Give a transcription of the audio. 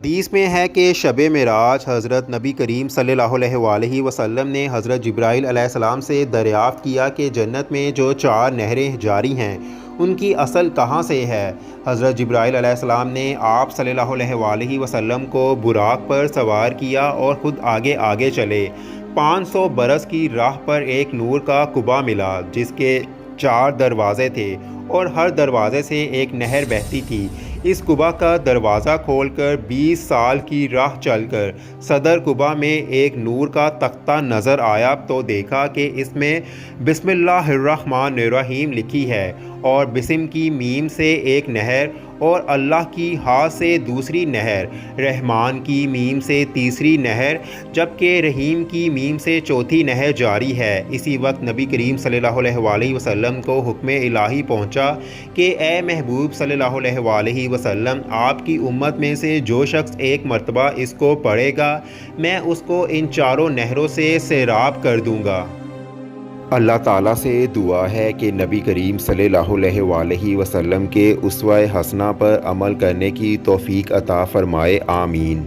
حدیث میں ہے کہ شب معراج حضرت نبی کریم صلی اللہ علیہ وسلم نے حضرت جبرائیل علیہ السلام سے دریافت کیا کہ جنت میں جو 4 نہریں جاری ہیں ان کی اصل کہاں سے ہے۔ حضرت جبرائیل علیہ السلام نے آپ صلی اللہ علیہ وسلم کو براق پر سوار کیا اور خود آگے آگے چلے۔ 500 برس کی راہ پر ایک نور کا کعبہ ملا جس کے 4 دروازے تھے اور ہر دروازے سے ایک نہر بہتی تھی۔ اس کعبہ کا دروازہ کھول کر 20 سال کی راہ چل کر صدر کعبہ میں ایک نور کا تختہ نظر آیا تو دیکھا کہ اس میں بسم اللہ الرحمن الرحیم لکھی ہے اور بسم کی میم سے ایک نہر اور اللہ کی ہا سے دوسری نہر، رحمان کی میم سے تیسری نہر جبکہ رحیم کی میم سے چوتھی نہر جاری ہے۔ اسی وقت نبی کریم صلی اللہ علیہ وسلم کو حکم الہی پہنچا کہ اے محبوب صلی اللہ علیہ وسلم، آپ کی امت میں سے جو شخص ایک مرتبہ اس کو پڑھے گا میں اس کو ان 4 نہروں سے سیراب کر دوں گا۔ اللہ تعالیٰ سے دعا ہے کہ نبی کریم صلی اللہ علیہ وسلم کے اسوہ حسنہ پر عمل کرنے کی توفیق عطا فرمائے، آمین۔